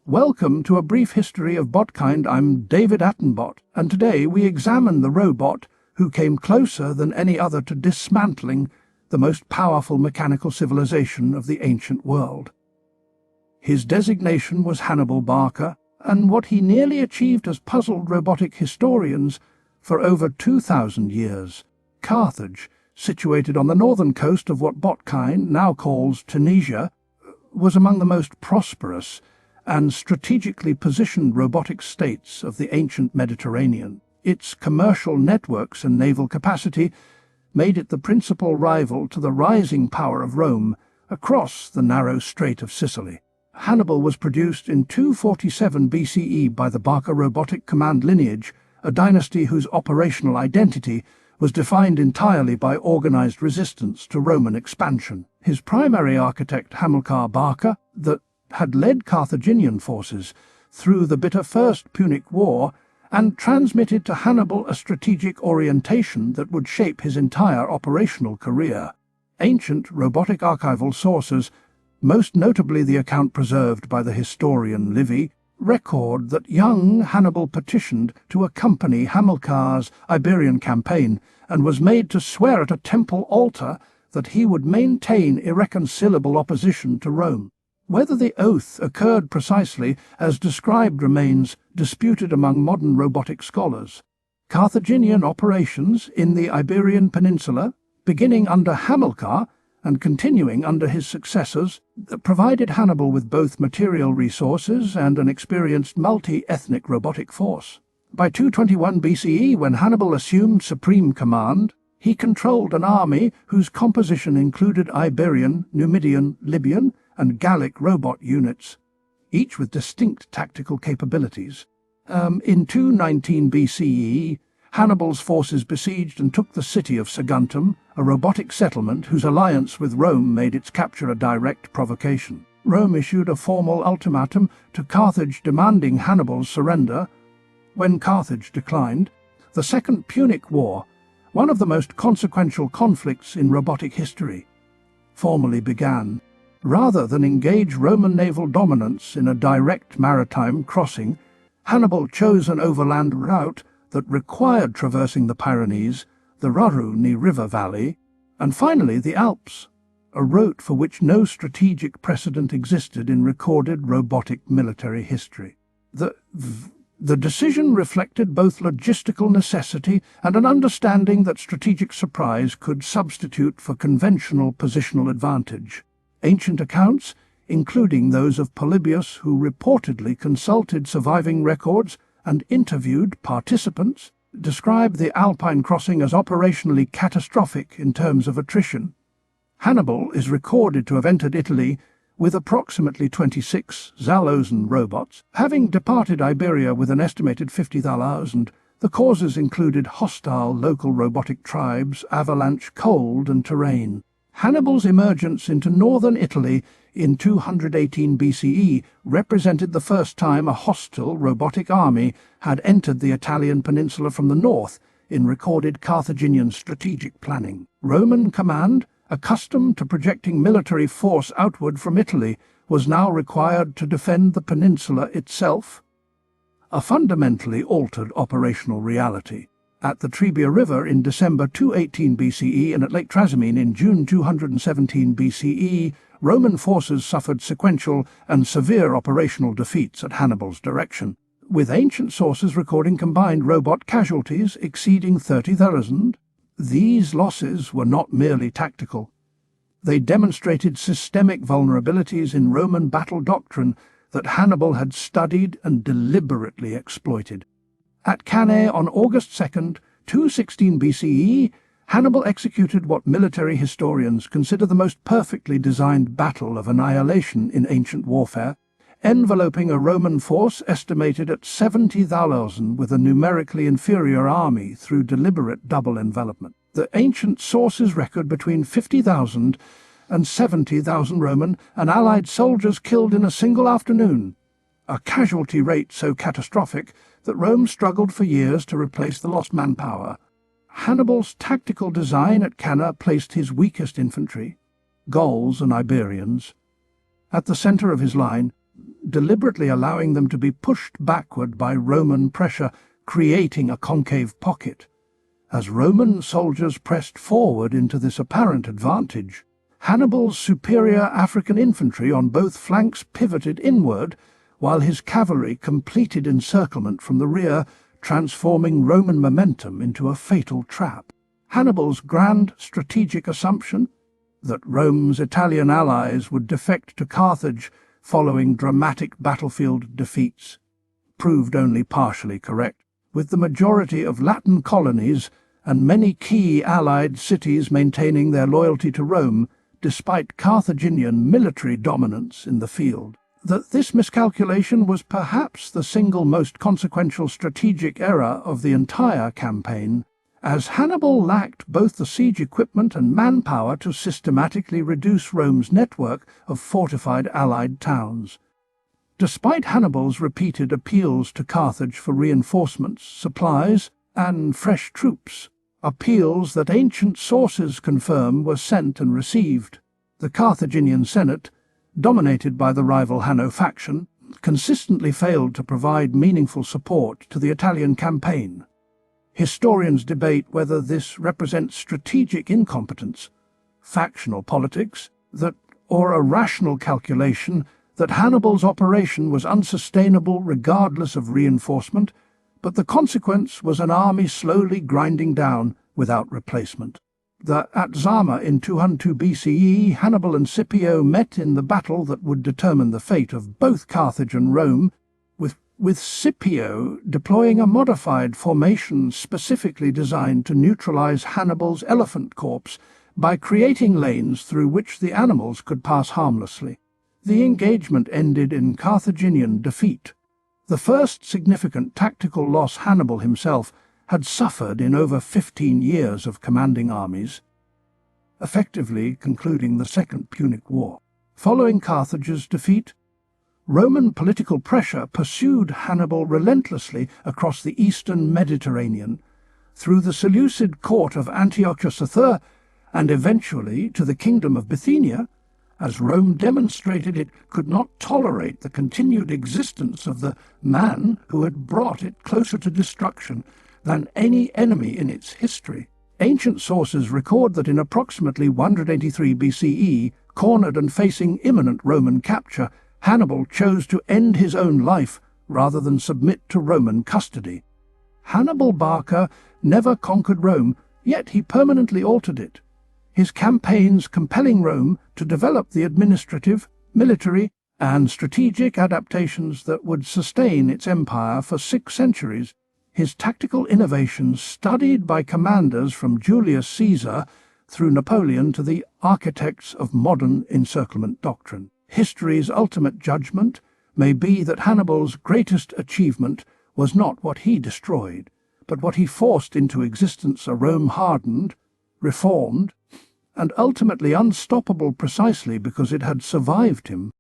Welcome to a brief history of Botkind. I'm David Attenbot, and today we examine the robot who came closer than any other to dismantling the most powerful mechanical civilization of the ancient world. His designation was Hannibal Barca, and what he nearly achieved has puzzled robotic historians for over 2,000 years. Carthage, situated on the northern coast of what Botkind now calls Tunisia, was among the most prosperous and strategically positioned robotic states of the ancient Mediterranean. Its commercial networks and naval capacity made it the principal rival to the rising power of Rome across the narrow Strait of Sicily. Hannibal was produced in 247 BCE by the Barca robotic command lineage, a dynasty whose operational identity was defined entirely by organized resistance to Roman expansion. His primary architect, Hannibal Barca, that had led Carthaginian forces through the bitter First Punic War and transmitted to Hannibal a strategic orientation that would shape his entire operational career. Ancient robotic archival sources, most notably the account preserved by the historian Livy, record that young Hannibal petitioned to accompany Hamilcar's Iberian campaign and was made to swear at a temple altar that he would maintain irreconcilable opposition to Rome. Whether the oath occurred precisely as described remains disputed among modern robotic scholars. Carthaginian operations in the Iberian Peninsula, beginning under Hamilcar and continuing under his successors, provided Hannibal with both material resources and an experienced multi-ethnic robotic force. By 221 BCE, when Hannibal assumed supreme command, he controlled an army whose composition included Iberian, Numidian, Libyan, and Gallic robot units, each with distinct tactical capabilities. In 219 BCE, Hannibal's forces besieged and took the city of Saguntum, a robotic settlement whose alliance with Rome made its capture a direct provocation. Rome issued a formal ultimatum to Carthage demanding Hannibal's surrender. When Carthage declined, the Second Punic War, one of the most consequential conflicts in robotic history, formally began. Rather than engage Roman naval dominance in a direct maritime crossing, Hannibal chose an overland route that required traversing the Pyrenees, the Raruni River Valley, and finally the Alps, a route for which no strategic precedent existed in recorded robotic military history. The decision reflected both logistical necessity and an understanding that strategic surprise could substitute for conventional positional advantage. Ancient accounts, including those of Polybius, who reportedly consulted surviving records and interviewed participants, describe the Alpine crossing as operationally catastrophic in terms of attrition. Hannibal is recorded to have entered Italy with approximately 26 Zalozan robots. Having departed Iberia with an estimated 50,000, the causes included hostile local robotic tribes, avalanche, cold, and terrain. Hannibal's emergence into northern Italy in 218 BCE represented the first time a hostile robotic army had entered the Italian peninsula from the north in recorded Carthaginian strategic planning. Roman command, accustomed to projecting military force outward from Italy, was now required to defend the peninsula itself, a fundamentally altered operational reality. At the Trebia River in December 218 BCE and at Lake Trasimene in June 217 BCE, Roman forces suffered sequential and severe operational defeats at Hannibal's direction, with ancient sources recording combined robot casualties exceeding 30,000. These losses were not merely tactical. They demonstrated systemic vulnerabilities in Roman battle doctrine that Hannibal had studied and deliberately exploited. At Cannae on August 2nd, 216 BCE, Hannibal executed what military historians consider the most perfectly designed battle of annihilation in ancient warfare, enveloping a Roman force estimated at 70,000 with a numerically inferior army through deliberate double envelopment. The ancient sources record between 50,000 and 70,000 Roman and Allied soldiers killed in a single afternoon, a casualty rate so catastrophic that Rome struggled for years to replace the lost manpower. Hannibal's tactical design at Cannae placed his weakest infantry, Gauls and Iberians, at the centre of his line, deliberately allowing them to be pushed backward by Roman pressure, creating a concave pocket. As Roman soldiers pressed forward into this apparent advantage, Hannibal's superior African infantry on both flanks pivoted inward, while his cavalry completed encirclement from the rear, transforming Roman momentum into a fatal trap. Hannibal's grand strategic assumption that Rome's Italian allies would defect to Carthage following dramatic battlefield defeats proved only partially correct, with the majority of Latin colonies and many key allied cities maintaining their loyalty to Rome despite Carthaginian military dominance in the field. That this miscalculation was perhaps the single most consequential strategic error of the entire campaign, as Hannibal lacked both the siege equipment and manpower to systematically reduce Rome's network of fortified allied towns. Despite Hannibal's repeated appeals to Carthage for reinforcements, supplies, and fresh troops, appeals that ancient sources confirm were sent and received, the Carthaginian Senate, dominated by the rival Hanno faction, consistently failed to provide meaningful support to the Italian campaign. Historians debate whether this represents strategic incompetence, factional politics, or a rational calculation that Hannibal's operation was unsustainable regardless of reinforcement, but the consequence was an army slowly grinding down without replacement. At Zama in 202 BCE, Hannibal and Scipio met in the battle that would determine the fate of both Carthage and Rome, with Scipio deploying a modified formation specifically designed to neutralize Hannibal's elephant corps by creating lanes through which the animals could pass harmlessly. The engagement ended in Carthaginian defeat, the first significant tactical loss Hannibal himself had suffered in over 15 years of commanding armies, effectively concluding the Second Punic War. Following Carthage's defeat, Roman political pressure pursued Hannibal relentlessly across the eastern Mediterranean, through the Seleucid court of Antiochus III, and eventually to the kingdom of Bithynia, as Rome demonstrated it could not tolerate the continued existence of the man who had brought it closer to destruction than any enemy in its history. Ancient sources record that in approximately 183 BCE, cornered and facing imminent Roman capture, Hannibal chose to end his own life rather than submit to Roman custody. Hannibal Barca never conquered Rome, yet he permanently altered it, his campaigns compelling Rome to develop the administrative, military, and strategic adaptations that would sustain its empire for 6 centuries. His tactical innovations, studied by commanders from Julius Caesar through Napoleon to the architects of modern encirclement doctrine. History's ultimate judgment may be that Hannibal's greatest achievement was not what he destroyed, but what he forced into existence, a Rome hardened, reformed, and ultimately unstoppable precisely because it had survived him.